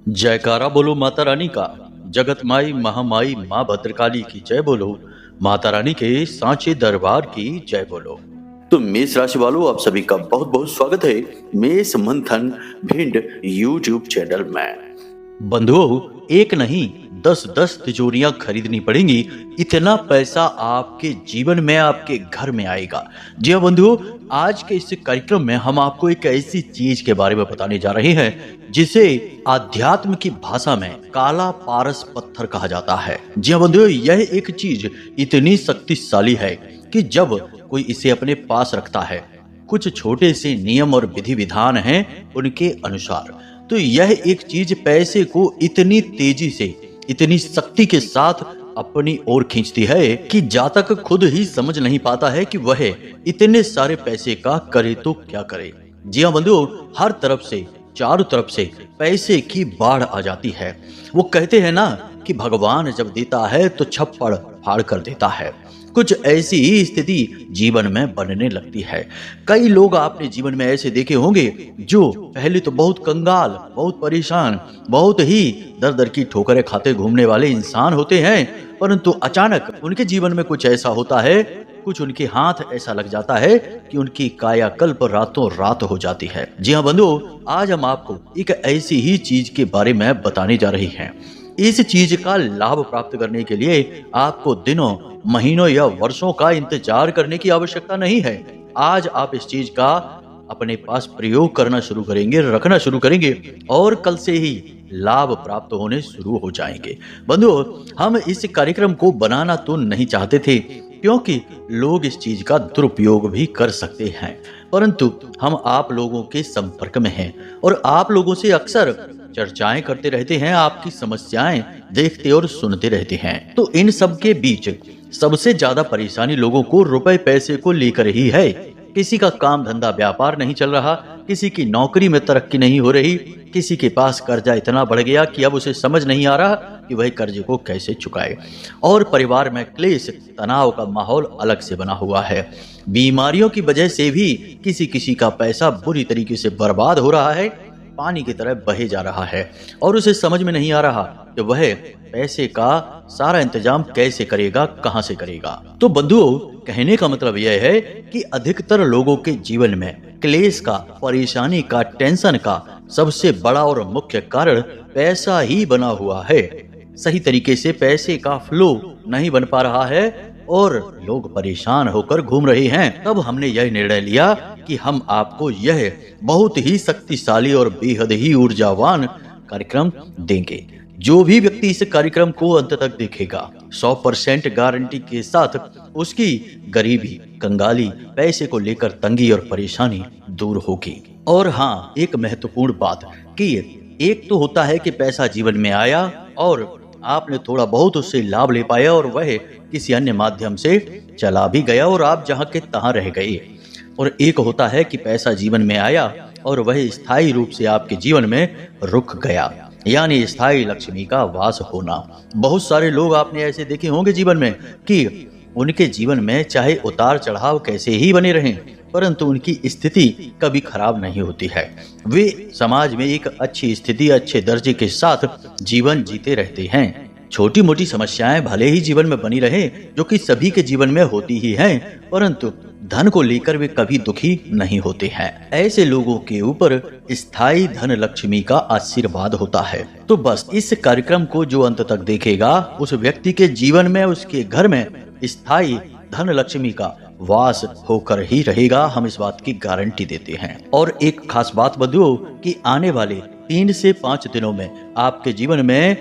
जयकारा बोलो माता रानी का। जगत माई महामाई माँ भद्रकाली की जय बोलो। माता रानी के सांचे दरबार की जय बोलो। तो मेष राशि वालों, आप सभी का बहुत बहुत स्वागत है मेष मंथन भिंड यूट्यूब चैनल में। बंधुओं, एक नहीं 10-10 तिजोरियां खरीदनी पड़ेंगी, इतना पैसा आपके जीवन में, आपके घर में आएगा। जी हाँ बंधुओं, आज के इस कार्यक्रम में हम आपको एक ऐसी चीज के बारे में बताने जा रहे हैं जिसे आध्यात्म की भाषा में काला पारस पत्थर कहा जाता है। जी हाँ बंधुओं, यह एक चीज इतनी शक्तिशाली है कि जब कोई इसे अपने पास रखता है, कुछ छोटे से नियम और विधि विधान हैं उनके अनुसार, तो यह एक चीज पैसे को इतनी तेजी से, इतनी शक्ति के साथ अपनी ओर खींचती है कि जातक खुद ही समझ नहीं पाता है कि वह इतने सारे पैसे का करे तो क्या करे। जी हाँ बंधुओं, हर तरफ से, चारों तरफ से पैसे की बाढ़ आ जाती है। वो कहते हैं ना कि भगवान जब देता है तो छप्पड़ फाड़ कर देता है। कुछ ऐसी ही स्थिति जीवन में बनने लगती है। कई लोग आपने जीवन में ऐसे देखे होंगे जो पहले तो बहुत कंगाल, बहुत परेशान, बहुत ही दर दर की ठोकरें खाते घूमने वाले इंसान होते हैं, परंतु अचानक उनके जीवन में कुछ ऐसा होता है, कुछ उनके हाथ ऐसा लग जाता है कि उनकी कायाकल्प रातों रात हो जाती है। जी हाँ बंधुओं, आज हम आपको एक ऐसी ही चीज के बारे में बताने जा रहे हैं। इस चीज का लाभ प्राप्त करने के लिए आपको दिनों, महीनों या वर्षों का इंतजार करने की आवश्यकता नहीं है। आज आप इस चीज का अपने पास प्रयोग करना शुरू करेंगे, रखना शुरू करेंगे और कल से ही लाभ प्राप्त होने शुरू हो जाएंगे। बंधुओं, हम इस कार्यक्रम को बनाना तो नहीं चाहते थे क्योंकि लोग इस चीज का दुरुपयोग भी कर सकते हैं, परंतु हम आप लोगों के संपर्क में हैं और आप लोगों से अक्सर चर्चाएं करते रहते हैं, आपकी समस्याएं देखते और सुनते रहते हैं। तो इन सब के बीच सबसे ज्यादा परेशानी लोगों को रुपए पैसे को लेकर ही है। किसी का काम धंधा व्यापार नहीं चल रहा, किसी की नौकरी में तरक्की नहीं हो रही, किसी के पास कर्जा इतना बढ़ गया कि अब उसे समझ नहीं आ रहा कि वह कर्जे को कैसे चुकाए, और परिवार में क्लेश, तनाव का माहौल अलग से बना हुआ है। बीमारियों की वजह से भी किसी किसी का पैसा बुरी तरीके से बर्बाद हो रहा है, पानी की तरह बहे जा रहा है और उसे समझ में नहीं आ रहा कि वह पैसे का सारा इंतजाम कैसे करेगा, कहां से करेगा। तो बंधुओं, कहने का मतलब यह है कि अधिकतर लोगों के जीवन में क्लेश का, परेशानी का, टेंशन का सबसे बड़ा और मुख्य कारण पैसा ही बना हुआ है। सही तरीके से पैसे का फ्लो नहीं बन पा रहा है और लोग परेशान होकर घूम रहे हैं। तब हमने यह निर्णय लिया कि हम आपको यह बहुत ही शक्तिशाली और बेहद ही ऊर्जावान कार्यक्रम देंगे। जो भी व्यक्ति इस कार्यक्रम को अंत तक देखेगा, 100% गारंटी के साथ उसकी गरीबी, कंगाली, पैसे को लेकर तंगी और परेशानी दूर होगी। और हाँ, एक महत्वपूर्ण बात कि एक तो होता है कि पैसा जीवन में आया और आपने थोड़ा बहुत उससे लाभ ले पाया और वह किसी अन्य माध्यम से चला भी गया और आप जहां के तहां रह गए। और एक होता है कि पैसा जीवन में आया और वह स्थायी रूप से आपके जीवन में रुक गया, यानी स्थायी लक्ष्मी का वास होना। बहुत सारे लोग आपने ऐसे देखे होंगे जीवन में कि उनके जीवन में चाहे उतार चढ़ाव कैसे ही बने रहें, परंतु उनकी स्थिति कभी खराब नहीं होती है। वे समाज में एक अच्छी स्थिति, अच्छे दर्जे के साथ जीवन जीते रहते हैं। छोटी मोटी समस्याएं भले ही जीवन में बनी रहे, जो कि सभी के जीवन में होती ही हैं, परंतु धन को लेकर वे कभी दुखी नहीं होते हैं। ऐसे लोगों के ऊपर स्थायी धन लक्ष्मी का आशीर्वाद होता है। तो बस इस कार्यक्रम को जो अंत तक देखेगा, उस व्यक्ति के जीवन में, उसके घर में स्थायी धन लक्ष्मी का वास होकर ही रहेगा। हम इस बात की गारंटी देते हैं। और एक खास बात बंधुओं कि आने वाले 3 से 5 दिनों में आपके जीवन में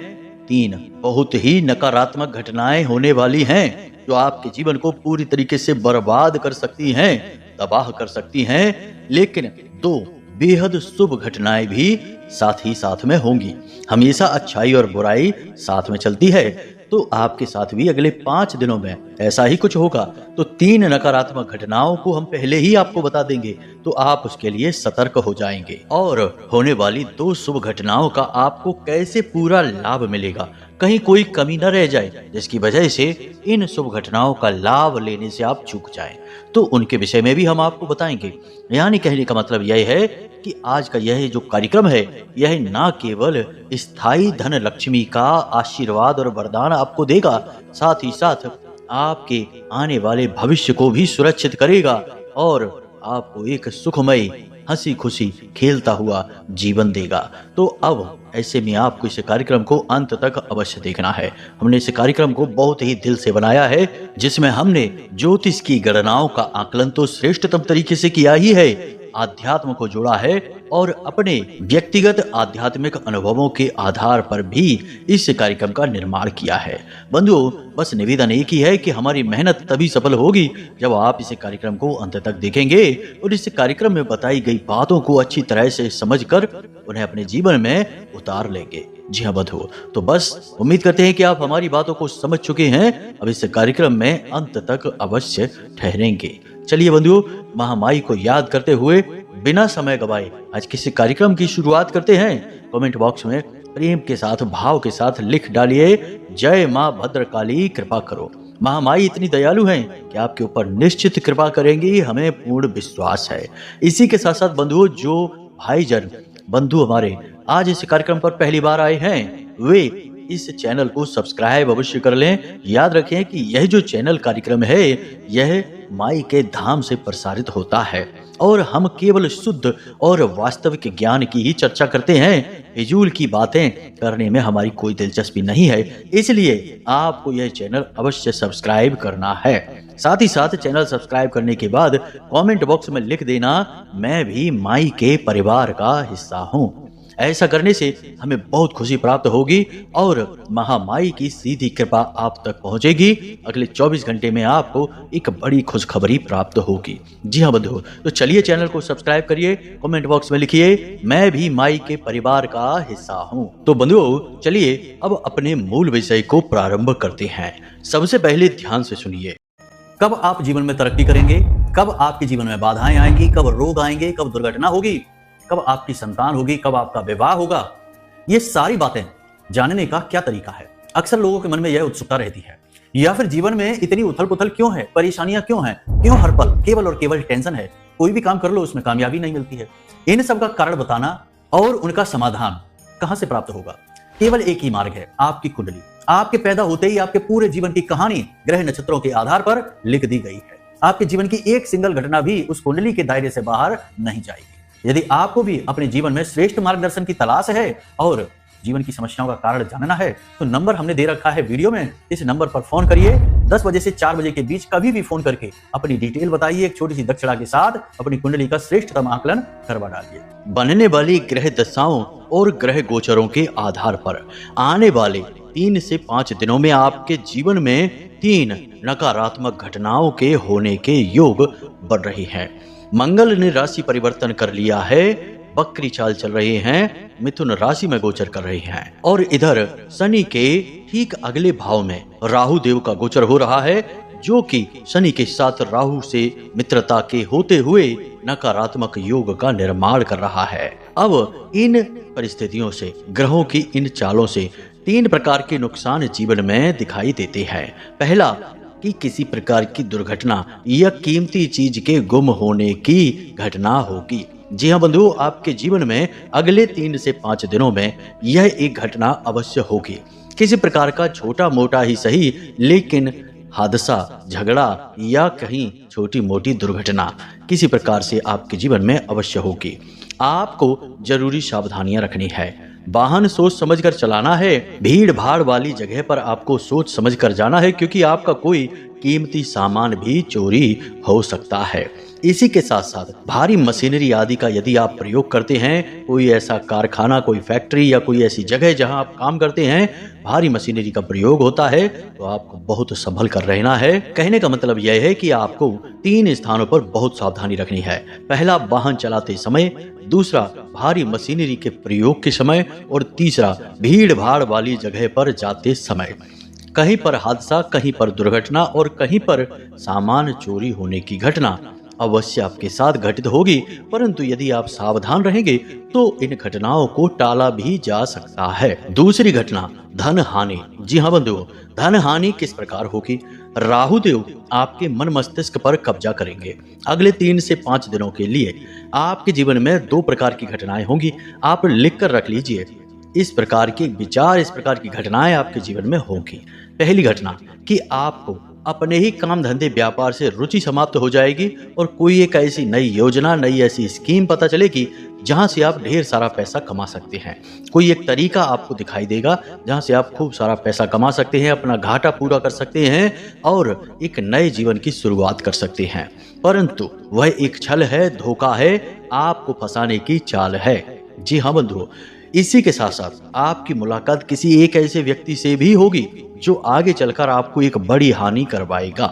3 बहुत ही नकारात्मक घटनाएं होने वाली हैं, जो आपके जीवन को पूरी तरीके से बर्बाद कर सकती हैं, तबाह कर सकती हैं। लेकिन 2 बेहद शुभ घटनाएं भी साथ ही साथ में होंगी। हमेशा अच्छाई और बुराई साथ में चलती है, तो आपके साथ भी अगले 5 दिनों में ऐसा ही कुछ होगा। तो 3 नकारात्मक घटनाओं को हम पहले ही आपको बता देंगे, तो आप उसके लिए सतर्क हो जाएंगे। और होने वाली 2 शुभ घटनाओं का आपको कैसे पूरा लाभ मिलेगा, कहीं कोई कमी न रह जाए, जिसकी वजह से इन शुभ घटनाओं का लाभ लेने से आप चूक जाएं। तो उनके विषय में भी हम आपको बताएंगे। यानी कहने का मतलब यह है कि आज का यह जो कार्यक्रम है, यह न केवल स्थायी धन लक्ष्मी का आशीर्वाद और वरदान आपको देगा, साथ ही साथ आपके आने वाले भविष्य को भी सुरक्षित करेगा और आपको एक सुखमय हंसी खुशी खेलता हुआ जीवन देगा। तो अब ऐसे में आपको इस कार्यक्रम को अंत तक अवश्य देखना है। हमने इस कार्यक्रम को बहुत ही दिल से बनाया है, जिसमें हमने ज्योतिष की गणनाओं का आकलन तो श्रेष्ठतम तरीके से किया ही है, आध्यात्म को जोड़ा है और अपने व्यक्तिगत आध्यात्मिक अनुभवों के आधार पर भी इस कार्यक्रम का निर्माण किया है। बंधुओं, बस निवेदन एक ही है कि हमारी मेहनत तभी सफल होगी जब आप इस कार्यक्रम को अंत तक देखेंगे और इस कार्यक्रम में बताई गई बातों को अच्छी तरह से समझकर उन्हें अपने जीवन में उतार लेंगे। जी हाँ बंधुओं, तो बस उम्मीद करते हैं कि आप हमारी बातों को समझ चुके हैं। अब इस कार्यक्रम में अंत तक अवश्य ठहरेंगे। चलिए बंधुओं, महामाई को याद करते हुए बिना समय गवाए आज किसी कार्यक्रम की शुरुआत करते हैं। कमेंट बॉक्स में प्रेम के साथ, भाव के साथ लिख डालिए, जय माँ भद्रकाली कृपा करो। महामाई इतनी दयालु हैं कि आपके ऊपर निश्चित कृपा करेंगी, हमें पूर्ण विश्वास है। इसी के साथ साथ बंधुओं, जो भाईजन बंधु हमारे आज इस कार्यक्रम पर पहली बार आए हैं, वे इस चैनल को सब्सक्राइब अवश्य कर लें। याद रखें कि यह जो चैनल कार्यक्रम है, यह माई के धाम से प्रसारित होता है और हम केवल शुद्ध और वास्तविक ज्ञान की ही चर्चा करते हैं। फिजूल की बातें करने में हमारी कोई दिलचस्पी नहीं है, इसलिए आपको यह चैनल अवश्य सब्सक्राइब करना है। साथ ही साथ चैनल सब्सक्राइब करने के बाद कमेंट बॉक्स में लिख देना, मैं भी माई के परिवार का हिस्सा हूँ। ऐसा करने से हमें बहुत खुशी प्राप्त होगी और महामाई की सीधी कृपा आप तक पहुंचेगी। अगले 24 घंटे में आपको एक बड़ी खुशखबरी प्राप्त होगी। जी हाँ बंधुओं, तो चलिए चैनल को सब्सक्राइब करिए, कमेंट बॉक्स में लिखिए, मैं भी माई के परिवार का हिस्सा हूँ। तो बंधुओं, चलिए अब अपने मूल विषय को प्रारंभ करते हैं। सबसे पहले ध्यान से सुनिए, कब आप जीवन में तरक्की करेंगे, कब आपके जीवन में बाधाएं आएंगी, कब रोग आएंगे, कब दुर्घटना होगी, कब आपकी संतान होगी, कब आपका विवाह होगा, ये सारी बातें जानने का क्या तरीका है? अक्सर लोगों के मन में यह उत्सुकता रहती है। या फिर जीवन में इतनी उथल पुथल क्यों है, परेशानियां क्यों हैं, क्यों हर पल केवल और केवल टेंशन है, कोई भी काम कर लो उसमें कामयाबी नहीं मिलती है। इन सब का कारण बताना और उनका समाधान कहां से प्राप्त होगा? केवल एक ही मार्ग है, आपकी कुंडली। आपके पैदा होते ही आपके पूरे जीवन की कहानी ग्रह नक्षत्रों के आधार पर लिख दी गई है। आपके जीवन की एक सिंगल घटना भी उस कुंडली के दायरे से बाहर नहीं जाएगी। यदि आपको भी अपने जीवन में श्रेष्ठ मार्गदर्शन की तलाश है और जीवन की समस्याओं का कारण जानना है, तो नंबर हमने दे रखा है वीडियो में। इस नंबर पर फोन करिए। 10 बजे से 4 बजे के बीच कभी भी फोन करके अपनी डिटेल बताइए। एक छोटी सी दक्षिणा के साथ अपनी कुंडली का श्रेष्ठतम आकलन करवा डालिए। बनने वाली ग्रह दशाओं और ग्रह गोचरों के आधार पर आने वाले 3 से 5 दिनों में आपके जीवन में 3 नकारात्मक घटनाओं के होने के योग बन रहे हैं। मंगल ने राशि परिवर्तन कर लिया है, बकरी चाल चल रहे हैं, मिथुन राशि में गोचर कर रहे हैं और इधर शनि के ठीक अगले भाव में राहु देव का गोचर हो रहा है, जो कि शनि के साथ राहु से मित्रता के होते हुए नकारात्मक योग का निर्माण कर रहा है। अब इन परिस्थितियों से, ग्रहों की इन चालों से 3 प्रकार के नुकसान जीवन में दिखाई देते हैं। पहला कि किसी प्रकार की दुर्घटना या कीमती चीज के गुम होने की घटना होगी। जी हाँ बंधुओं, आपके जीवन में अगले 3 से 5 दिनों में यह एक घटना अवश्य होगी। किसी प्रकार का छोटा मोटा ही सही, लेकिन हादसा, झगड़ा या कहीं छोटी मोटी दुर्घटना किसी प्रकार से आपके जीवन में अवश्य होगी। आपको जरूरी सावधानियां रखनी है। वाहन सोच समझकर चलाना है। भीड़ भाड़ वाली जगह पर आपको सोच समझकर जाना है, क्योंकि आपका कोई कीमती सामान भी चोरी हो सकता है। इसी के साथ साथ भारी मशीनरी आदि का यदि आप प्रयोग करते हैं, कोई ऐसा कारखाना, कोई फैक्ट्री या कोई ऐसी जगह जहां आप काम करते हैं, भारी मशीनरी का प्रयोग होता है, तो आपको बहुत संभल कर रहना है। कहने का मतलब यह है कि आपको 3 स्थानों पर बहुत सावधानी रखनी है। पहला, वाहन चलाते समय, दूसरा, भारी मशीनरी के प्रयोग के समय और तीसरा, भीड़ भाड़ वाली जगह पर जाते समय। कहीं पर हादसा, कहीं पर दुर्घटना और कहीं पर सामान चोरी होने की घटना अवश्य आपके साथ घटित होगी, परंतु यदि आप सावधान रहेंगे तो इन घटनाओं को टाला भी जा सकता है। दूसरी घटना, धन हानि। जी हाँ बंधुओं, धन हानि किस प्रकार होगी? राहु देव आपके मन मस्तिष्क पर कब्जा करेंगे। अगले 3 से 5 दिनों के लिए आपके जीवन में 2 प्रकार की घटनाएं होंगी। आप लिख कर रख लीजिए। इस प्रकार के विचार, इस प्रकार की घटनाएं आपके जीवन में होंगी। पहली घटना कि आपको अपने ही काम धंधे व्यापार से रुचि समाप्त हो जाएगी और कोई एक ऐसी नई योजना, नई ऐसी स्कीम पता चलेगी जहां से आप ढेर सारा पैसा कमा सकते हैं। कोई एक तरीका आपको दिखाई देगा जहां से आप खूब सारा पैसा कमा सकते हैं, अपना घाटा पूरा कर सकते हैं और एक नए जीवन की शुरुआत कर सकते हैं। परंतु वह एक छल है, धोखा है, आपको फंसाने की चाल है। जी हाँ बंधुओं, इसी के साथ साथ आपकी मुलाकात किसी एक ऐसे व्यक्ति से भी होगी जो आगे चलकर आपको एक बड़ी हानि करवाएगा।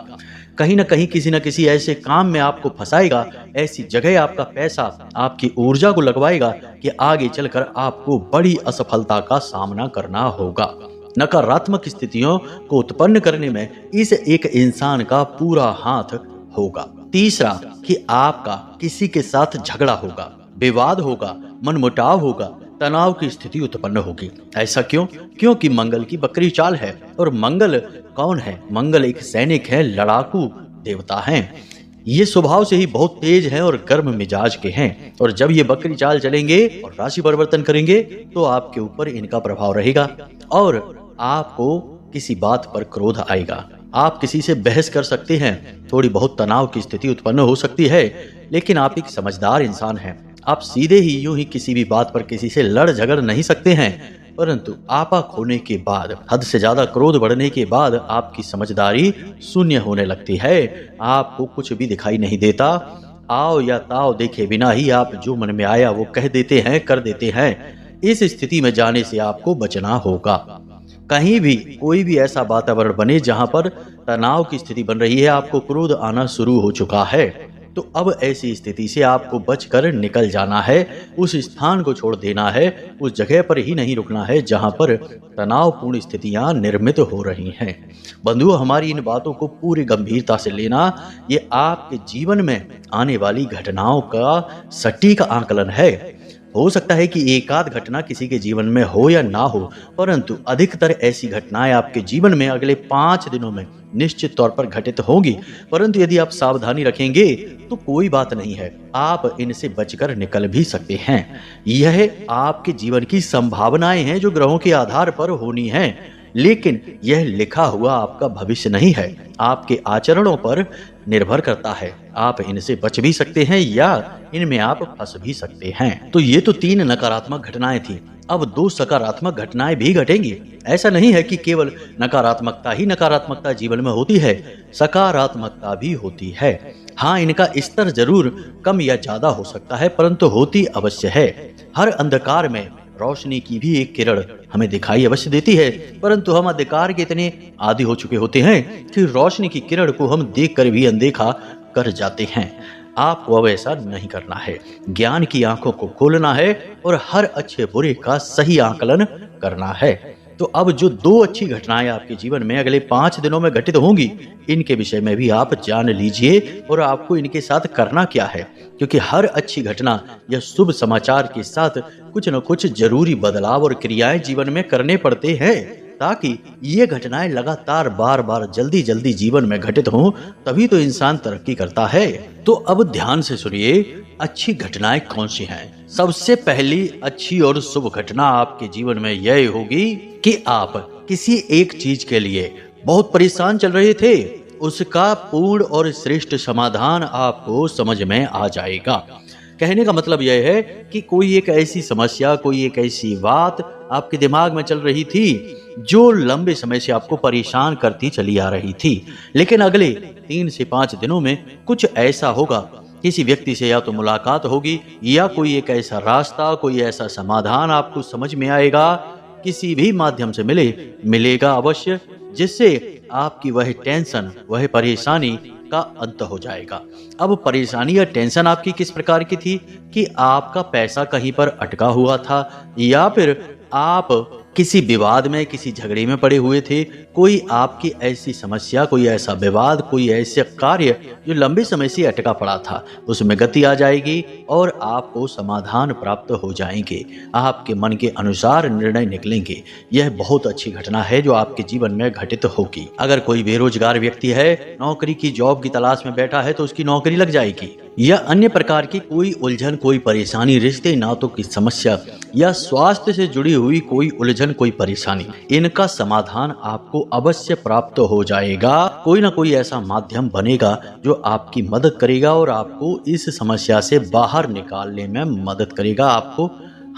कहीं ना कहीं किसी न किसी ऐसे काम में आपको फंसाएगा, ऐसी जगह आपका पैसा, आपकी ऊर्जा को लगवाएगा कि आगे चलकर आपको बड़ी असफलता का सामना करना होगा। नकारात्मक स्थितियों को उत्पन्न करने में इस एक इंसान का पूरा हाथ होगा। तीसरा कि आपका किसी के साथ झगड़ा होगा, विवाद होगा, मनमुटाव होगा, तनाव की स्थिति उत्पन्न होगी। ऐसा क्यों? क्योंकि मंगल की बकरी चाल है। और मंगल कौन है? मंगल एक सैनिक है, लड़ाकू देवता हैं। ये स्वभाव से ही बहुत तेज हैं और गर्म मिजाज के हैं। और जब ये बकरी चाल चलेंगे और राशि परिवर्तन करेंगे तो आपके ऊपर इनका प्रभाव रहेगा और आपको किसी बात पर क्रोध आएगा। आप किसी से बहस कर सकते हैं, थोड़ी बहुत तनाव की स्थिति उत्पन्न हो सकती है, लेकिन आप एक समझदार इंसान हैं। आप सीधे ही यूं ही किसी भी बात पर किसी से लड़ झगड़ नहीं सकते हैं, परंतु आपा खोने के बाद, हद से ज्यादा क्रोध बढ़ने के बाद आपकी समझदारी शून्य होने लगती है। आपको कुछ भी दिखाई नहीं देता। आओ या ताओ देखे बिना ही आप जो मन में आया वो कह देते हैं, कर देते हैं। इस स्थिति में जाने से आपको बचना होगा। कहीं भी कोई भी ऐसा वातावरण बने जहां पर तनाव की स्थिति बन रही है, आपको क्रोध आना शुरू हो चुका है, तो अब ऐसी स्थिति से आपको बचकर निकल जाना है। उस स्थान को छोड़ देना है, उस जगह पर ही नहीं रुकना है जहां पर तनावपूर्ण स्थितियां निर्मित हो रही हैं। बंधुओं, हमारी इन बातों को पूरी गंभीरता से लेना। ये आपके जीवन में आने वाली घटनाओं का सटीक आकलन है। हो सकता है कि एकाध घटना किसी के जीवन में हो या ना हो, परंतु अधिकतर ऐसी घटनाएं आपके जीवन में अगले 5 दिनों में निश्चित तौर पर घटित होंगी। परंतु यदि आप सावधानी रखेंगे तो कोई बात नहीं है, आप इनसे बचकर निकल भी सकते हैं। यह आपके जीवन की संभावनाएं हैं जो ग्रहों के आधार पर होनी हैं, लेकिन यह लिखा हुआ आपका भविष्य नहीं है, आपके आचरणों पर निर्भर करता है। आप इनसे बच भी सकते हैं या इनमें आप फंस भी सकते हैं। तो ये तो 3 नकारात्मक घटनाएं थी। अब 2 सकारात्मक घटनाएं भी घटेंगी। ऐसा नहीं है कि केवल नकारात्मकता जीवन में होती है, सकारात्मकता भी होती है। हाँ, इनका स्तर जरूर कम या ज्यादा हो सकता है, परंतु होती अवश्य है। हर अंधकार में रोशनी की भी एक किरण हमें दिखाई अवश्य देती है, परंतु हम अंधकार के इतने आदी हो चुके होते हैं कि रोशनी की किरण को हम देखकर भी अनदेखा कर जाते हैं। आपको अब ऐसा नहीं करना है। ज्ञान की आंखों को खोलना है और हर अच्छे बुरे का सही आकलन करना है। तो अब जो 2 अच्छी घटनाएं आपके जीवन में अगले 5 दिनों में घटित होंगी, इनके विषय में भी आप जान लीजिए और आपको इनके साथ करना क्या है, क्योंकि हर अच्छी घटना या शुभ समाचार के साथ कुछ न कुछ जरूरी बदलाव और क्रियाएं जीवन में करने पड़ते हैं, ताकि ये घटनाएं लगातार बार बार जल्दी जल्दी जीवन में घटित हों, तभी तो इंसान तरक्की करता है। तो अब ध्यान से सुनिए, अच्छी घटनाएं कौन सी हैं। सबसे पहली अच्छी और शुभ घटना आपके जीवन में यह होगी कि आप किसी एक चीज के लिए बहुत परेशान चल रहे थे, उसका पूर्ण और श्रेष्ठ समाधान आपको समझ में आ जाएगा। कहने का मतलब यह है कि कोई एक ऐसी समस्या, कोई एक ऐसी बात आपके दिमाग में चल रही थी जो लंबे समय से आपको परेशान करती चली आ रही थी, लेकिन अगले 3 से 5 दिनों में कुछ ऐसा होगा, किसी व्यक्ति से या तो मुलाकात होगी या कोई एक ऐसा रास्ता, कोई ऐसा समाधान आपको समझ में आएगा, किसी भी माध्यम से मिलेगा अवश्य, जिससे आपकी वह टेंशन, वह परेशानी का अंत हो जाएगा। अब परेशानी या टेंशन आपकी किस प्रकार की थी कि आपका पैसा कहीं पर अटका हुआ था, या फिर आप किसी विवाद में, किसी झगड़े में पड़े हुए थे, कोई आपकी ऐसी समस्या, कोई ऐसा विवाद, कोई ऐसे कार्य जो लंबे समय से अटका पड़ा था, उसमें गति आ जाएगी और आपको समाधान प्राप्त हो जाएंगे। आपके मन के अनुसार निर्णय निकलेंगे। यह बहुत अच्छी घटना है जो आपके जीवन में घटित होगी। अगर कोई बेरोजगार व्यक्ति है, नौकरी की जॉब की तलाश में बैठा है, तो उसकी नौकरी लग जाएगी। या अन्य प्रकार की कोई उलझन, कोई परेशानी, रिश्ते नातों की समस्या या स्वास्थ्य से जुड़ी हुई कोई उलझन, कोई परेशानी, इनका समाधान आपको अवश्य प्राप्त हो जाएगा। कोई ना कोई ऐसा माध्यम बनेगा जो आपकी मदद करेगा और आपको इस समस्या से बाहर निकालने में मदद करेगा, आपको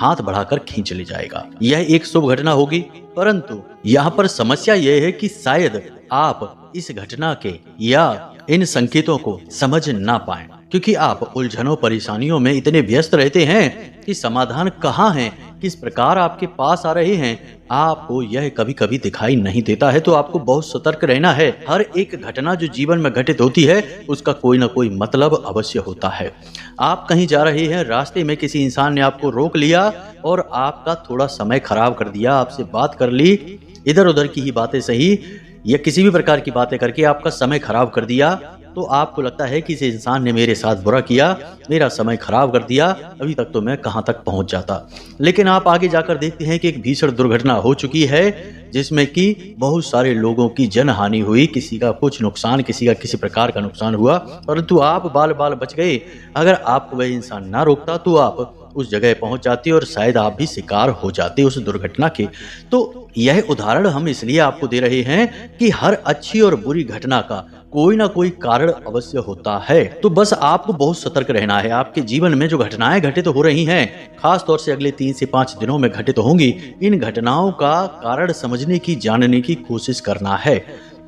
हाथ बढ़ाकर खींच ले जाएगा। यह एक शुभ घटना होगी, परंतु यहाँ पर समस्या यह है कि शायद आप इस घटना के या इन संकेतों को समझ ना पाएं, क्योंकि आप उलझनों, परेशानियों में इतने व्यस्त रहते हैं कि समाधान कहाँ है, किस प्रकार आपके पास आ रहे हैं, आपको यह कभी कभी दिखाई नहीं देता है। तो आपको बहुत सतर्क रहना है। हर एक घटना जो जीवन में घटित होती है, उसका कोई ना कोई मतलब अवश्य होता है। आप कहीं जा रहे हैं, रास्ते में किसी इंसान ने आपको रोक लिया और आपका थोड़ा समय खराब कर दिया, आपसे बात कर ली, इधर उधर की ही बातें सही या किसी भी प्रकार की बातें करके आपका समय खराब कर दिया, तो आपको लगता है कि इस इंसान ने मेरे साथ बुरा किया, मेरा समय खराब कर दिया, अभी तक तो मैं कहां तक पहुंच जाता। लेकिन आप आगे जाकर देखते हैं कि एक भीषण दुर्घटना हो चुकी है, जिसमें कि बहुत सारे लोगों की जनहानि हुई, किसी का कुछ नुकसान, किसी का किसी प्रकार का नुकसान हुआ, परंतु आप बाल बाल बच गए। अगर आपको वह इंसान ना रोकता तो आप उस जगह पहुंच जाते और शायद आप भी शिकार हो जाते उस दुर्घटना के। तो यह उदाहरण हम इसलिए आपको दे रहे हैं कि हर अच्छी और बुरी घटना का कोई ना कोई कारण अवश्य होता है। तो बस आपको बहुत सतर्क रहना है। आपके जीवन में जो घटनाएं घटित हो रही हैं, खास तौर से अगले 3 से 5 दिनों में घटित होंगी, इन घटनाओं का कारण समझने की, जानने की कोशिश करना है।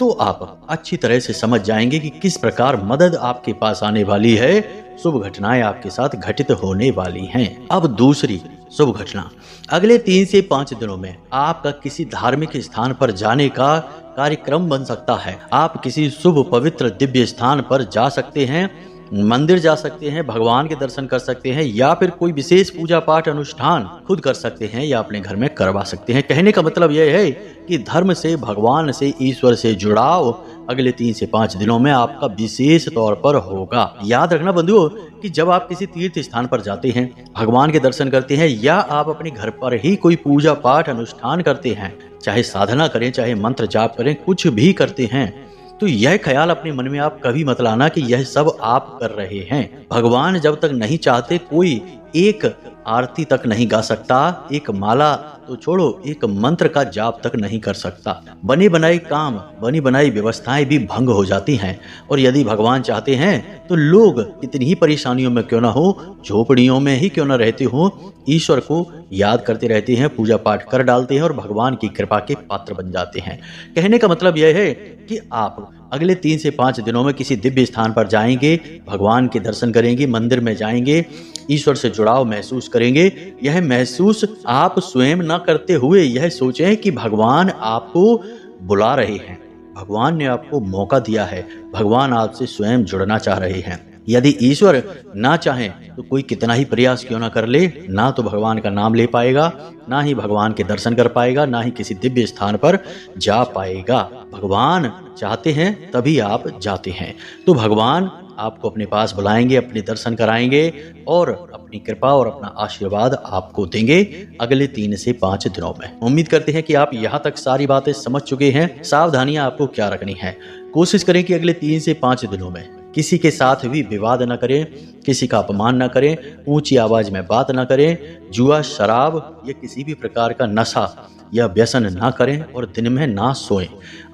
तो आप अच्छी तरह से समझ जाएंगे कि किस प्रकार मदद आपके पास आने वाली है, शुभ घटनाएं आपके साथ घटित होने वाली हैं। अब दूसरी शुभ घटना, अगले 3 से 5 दिनों में आपका किसी धार्मिक स्थान पर जाने का कार्यक्रम बन सकता है। आप किसी शुभ, पवित्र, दिव्य स्थान पर जा सकते हैं, मंदिर जा सकते हैं, भगवान के दर्शन कर सकते हैं, या फिर कोई विशेष पूजा पाठ अनुष्ठान खुद कर सकते हैं या अपने घर में करवा सकते हैं। कहने का मतलब यह है कि धर्म से, भगवान से, ईश्वर से जुड़ाव अगले 3 से 5 दिनों में आपका विशेष तौर पर होगा। याद रखना बंधुओं कि जब आप किसी तीर्थ स्थान पर जाते हैं, भगवान के दर्शन करते हैं, या आप अपने घर पर ही कोई पूजा पाठ अनुष्ठान करते हैं, चाहे साधना करें, चाहे मंत्र जाप करें, कुछ भी करते हैं, तो यह ख्याल अपने मन में आप कभी मत लाना कि यह सब आप कर रहे हैं। भगवान जब तक नहीं चाहते, कोई एक आरती तक नहीं गा सकता, एक माला तो छोड़ो, एक मंत्र का जाप तक नहीं कर सकता। बने बनाए काम, बनी बनाई व्यवस्थाएं भी भंग हो जाती हैं। और यदि भगवान चाहते हैं तो लोग कितनी ही परेशानियों में क्यों ना हो, झोपड़ियों में ही क्यों ना रहते हो, ईश्वर को याद करते रहते हैं, पूजा पाठ कर डालते हैं और भगवान की कृपा के पात्र बन जाते हैं। कहने का मतलब यह है कि आप अगले 3 से 5 दिनों में किसी दिव्य स्थान पर जाएंगे, भगवान के दर्शन करेंगे, मंदिर में जाएंगे, ईश्वर से जुड़ाव महसूस करेंगे। यह महसूस आप स्वयं न करते हुए यह सोचें कि भगवान आपको बुला रहे हैं, भगवान ने आपको मौका दिया है, भगवान आपसे स्वयं जुड़ना चाह रहे हैं। यदि ईश्वर ना चाहें तो कोई कितना ही प्रयास क्यों ना कर ले, ना तो भगवान का नाम ले पाएगा, ना ही भगवान के दर्शन कर पाएगा, ना ही किसी दिव्य स्थान पर जा पाएगा। भगवान चाहते हैं तभी आप जाते हैं। तो भगवान आपको अपने पास बुलाएंगे, अपने दर्शन कराएंगे और अपनी कृपा और अपना आशीर्वाद आपको देंगे अगले 3 से 5 दिनों में। उम्मीद करते हैं कि आप यहाँ तक सारी बातें समझ चुके हैं। सावधानियां आपको क्या रखनी है, कोशिश करें कि अगले 3 से 5 दिनों में किसी के साथ भी विवाद न करें, किसी का अपमान न करें, ऊंची आवाज में बात न करें, जुआ, शराब या किसी भी प्रकार का नशा या व्यसन ना करें और दिन में ना सोएं।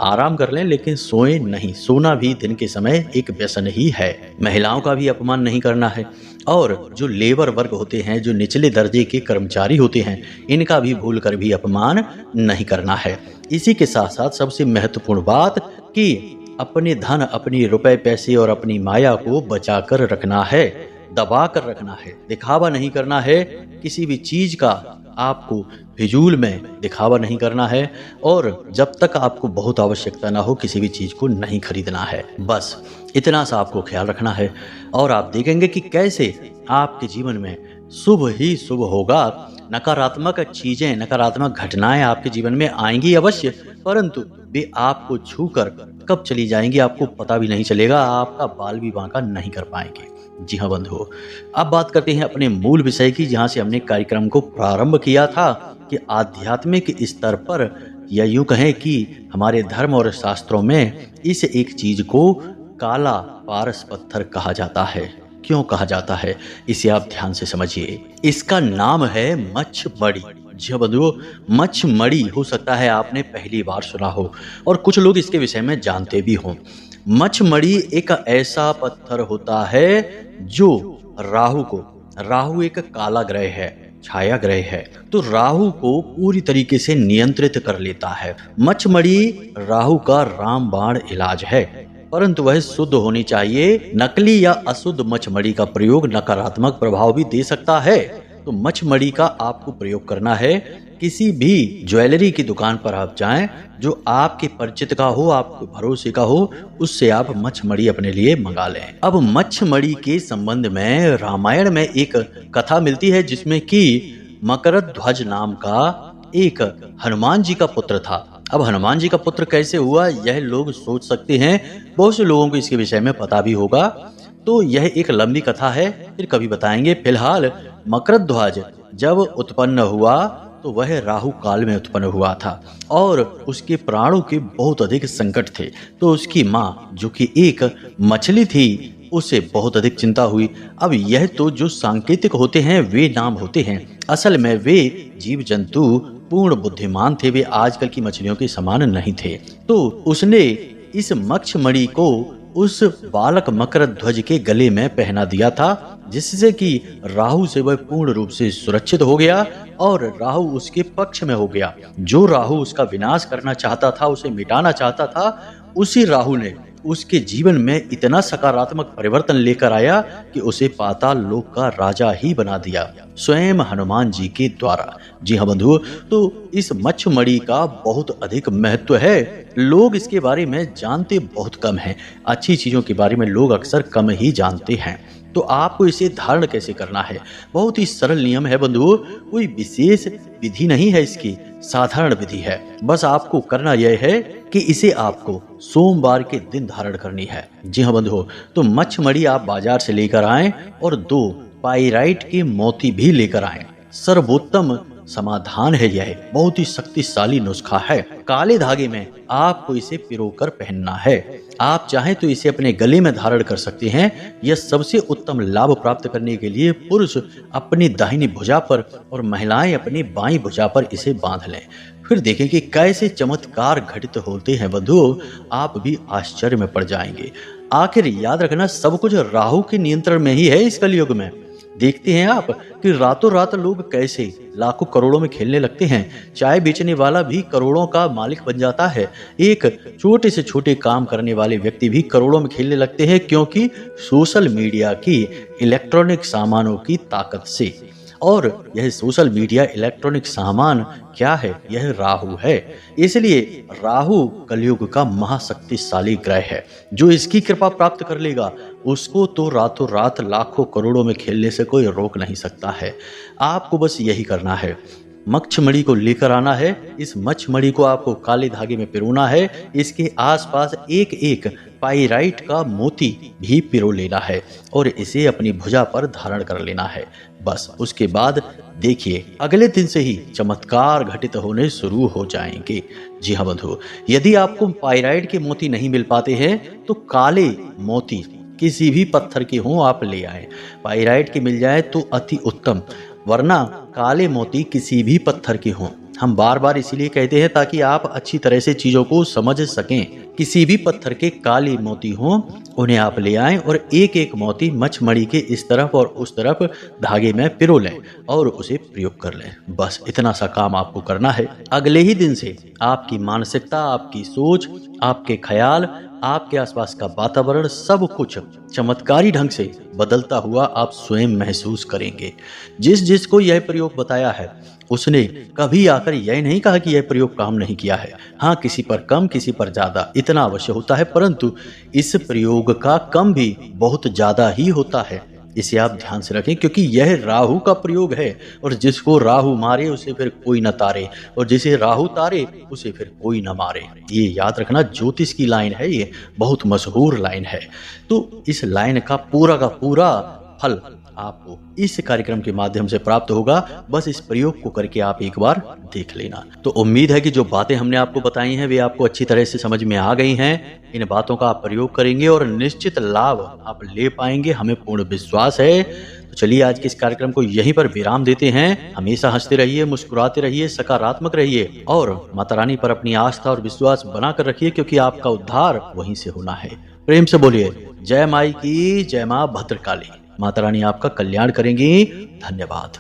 आराम कर लें लेकिन सोएं नहीं। सोना भी दिन के समय एक व्यसन ही है। महिलाओं का भी अपमान नहीं करना है और जो लेबर वर्ग होते हैं, जो निचले दर्जे के कर्मचारी होते हैं, इनका भी भूल कर भी अपमान नहीं करना है। इसी के साथ साथ सबसे महत्वपूर्ण बात कि अपने धन, अपनी रुपए पैसे और अपनी माया को बचा कर रखना है, दबा कर रखना है। दिखावा नहीं करना है, किसी भी चीज का आपको फिजूल में दिखावा नहीं करना है और जब तक आपको बहुत आवश्यकता ना हो किसी भी चीज को नहीं खरीदना है। बस इतना सा आपको ख्याल रखना है और आप देखेंगे कि कैसे आपके जीवन में शुभ ही शुभ होगा। नकारात्मक चीजें, नकारात्मक घटनाएं आपके जीवन में आएंगी अवश्य, परंतु वे आपको छूकर कब चली जाएंगी आपको पता भी नहीं चलेगा, आपका बाल भी बांका नहीं कर पाएंगे। जी हाँ बंधुओं, अब बात करते हैं अपने मूल विषय की, जहाँ से हमने कार्यक्रम को प्रारंभ किया था कि आध्यात्मिक स्तर पर, या यूं कहें कि हमारे धर्म और शास्त्रों में इस एक चीज को काला पारस पत्थर कहा जाता है। क्यों कहा जाता है, इसे आप ध्यान से समझिए। इसका नाम है मच्छमणि। जी हाँ बंधुओं, मच्छमणि हो सकता है आपने पहली बार सुना हो और कुछ लोग इसके विषय में जानते भी हों। मच्छमणि एक ऐसा पत्थर होता है जो राहु एक काला ग्रह है, छाया ग्रह है, तो राहु को पूरी तरीके से नियंत्रित कर लेता है। मच्छमणि राहु का रामबाण इलाज है, परंतु वह शुद्ध होनी चाहिए। नकली या अशुद्ध मच्छमणि का प्रयोग नकारात्मक प्रभाव भी दे सकता है। तो मच्छमणि का आपको प्रयोग करना है। किसी भी ज्वेलरी की दुकान पर आप जाएं जो आपके परिचित का हो, आपके भरोसे का हो, उससे आप मच्छमणि अपने लिए मंगा लें। अब मच्छमणि के संबंध में रामायण में एक कथा मिलती है, जिसमें कि मकरध्वज नाम का एक हनुमान जी का पुत्र था। अब हनुमान जी का पुत्र कैसे हुआ, यह लोग सोच सकते हैं, बहुत से लोगों को इसके विषय में पता भी होगा, तो यह एक लंबी कथा है, फिर कभी बताएंगे। फिलहाल मकरध्वज जब उत्पन्न हुआ तो वह राहु काल में उत्पन्न हुआ था और उसके प्राणों के बहुत अधिक संकट थे। तो उसकी माँ, जो कि एक मछली थी, उसे बहुत अधिक चिंता हुई। अब यह तो जो सांकेतिक होते हैं वे नाम होते हैं, असल में वे जीव जंतु पूर्ण बुद्धिमान थे, वे आजकल की मछलियों के समान नहीं थे। तो उसने इस मच्छमणि को उस बालक मकरध्वज के गले में पहना दिया था, जिससे कि राहु से वह पूर्ण रूप से सुरक्षित हो गया और राहु उसके पक्ष में हो गया। जो राहु उसका विनाश करना चाहता था, उसे मिटाना चाहता था, उसी राहु ने उसके जीवन में इतना सकारात्मक परिवर्तन लेकर आया कि उसे पाताल लोक का राजा ही बना दिया, स्वयं हनुमान जी के द्वारा। जी हाँ बंधुओं, तो इस मच्छमणि का बहुत अधिक महत्व है। लोग इसके बारे में जानते बहुत कम हैं। अच्छी चीजों के बारे में लोग अक्सर कम ही जानते हैं। तो आपको इसे धारण कैसे करना है, बहुत ही सरल नियम है बंधुओं, कोई विशेष विधि नहीं है, इसकी साधारण विधि है। बस आपको करना यह है कि इसे आपको सोमवार के दिन धारण करनी है। जी हाँ बंधुओं, तो मच्छमणि आप बाजार से लेकर आएं और 2 पाइराइट के मोती भी लेकर आएं। सर्वोत्तम समाधान है, यह बहुत ही शक्तिशाली नुस्खा है। काले धागे में आपको इसे पिरोकर पहनना है। आप चाहें तो इसे अपने गले में धारण कर सकते हैं। यह सबसे उत्तम लाभ प्राप्त करने के लिए पुरुष अपनी दाहिनी भुजा पर और महिलाएं अपनी बाईं भुजा पर इसे बांध लें। फिर देखें कि कैसे चमत्कार घटित होते हैं बंधुओं, आप भी आश्चर्य में पड़ जाएंगे। आखिर याद रखना, सब कुछ राहु के नियंत्रण में ही है इस कलयुग में। देखते हैं आप कि रातों रात लोग कैसे लाखों करोड़ों में खेलने लगते हैं। चाय बेचने वाला भी करोड़ों का मालिक बन जाता है। एक छोटे से छोटे काम करने वाले व्यक्ति भी करोड़ों में खेलने लगते हैं, क्योंकि सोशल मीडिया की इलेक्ट्रॉनिक सामानों की ताकत से। और यह सोशल मीडिया इलेक्ट्रॉनिक सामान क्या है, यह राहु है। इसलिए राहु कलयुग का महाशक्तिशाली ग्रह है। जो इसकी कृपा प्राप्त कर लेगा उसको तो रातों रात लाखों करोड़ों में खेलने से कोई रोक नहीं सकता है। आपको बस यही करना है, मच्छमणि को लेकर आना है। इस मच्छमणि को आपको काले धागे में पिरोना है। इसके आसपास एक एक पाइराइट का मोती भी पिरो लेना है और इसे अपनी भुजा पर धारण कर लेना है। बस उसके बाद देखिए, अगले दिन से ही चमत्कार घटित होने शुरू हो जाएंगे। जी हाँ बंधु, यदि आपको पाइराइट के मोती नहीं मिल पाते हैं तो काले मोती किसी भी पत्थर के हों आप ले आए। पाइराइट के मिल जाए तो अति उत्तम, वरना काले मोती किसी भी पत्थर के हों। हम बार बार इसीलिए कहते हैं ताकि आप अच्छी तरह से चीजों को समझ सकें। किसी भी पत्थर के काले मोती हों, उन्हें आप ले आएं और एक एक मोती मच्छमणि के इस तरफ और उस तरफ धागे में पिरो लें और उसे प्रयोग कर लें। बस इतना सा काम आपको करना है। अगले ही दिन से आपकी मानसिकता, आपकी सोच, आपके ख्याल, आपके आसपास का वातावरण, सब कुछ चमत्कारी ढंग से बदलता हुआ आप स्वयं महसूस करेंगे। जिस जिसको यह प्रयोग बताया है उसने कभी आकर यह नहीं कहा कि यह प्रयोग काम नहीं किया है। हाँ, किसी पर कम, किसी पर ज्यादा, इतना अवश्य होता है, परंतु इस प्रयोग का कम भी बहुत ज्यादा ही होता है। इसे आप ध्यान से रखें, क्योंकि यह राहु का प्रयोग है और जिसको राहु मारे उसे फिर कोई न तारे, और जिसे राहु तारे उसे फिर कोई न मारे। ये याद रखना, ज्योतिष की लाइन है, ये बहुत मशहूर लाइन है। तो इस लाइन का पूरा फल आपको इस कार्यक्रम के माध्यम से प्राप्त होगा। बस इस प्रयोग को करके आप एक बार देख लेना। तो उम्मीद है कि जो बातें हमने आपको बताई हैं वे आपको अच्छी तरह से समझ में आ गई हैं। इन बातों का आप प्रयोग करेंगे और निश्चित लाभ आप ले पाएंगे, हमें पूर्ण विश्वास है। तो चलिए आज के इस कार्यक्रम को यहीं पर विराम देते हैं। हमेशा हंसते रहिए, मुस्कुराते रहिए, सकारात्मक रहिए और माता रानी पर अपनी आस्था और विश्वास बनाकर रखिए, क्योंकि आपका उद्धार वहीं से होना है। प्रेम से बोलिए जय माई की जय, मां भद्रकाली। माता रानी आपका कल्याण करेंगी। धन्यवाद।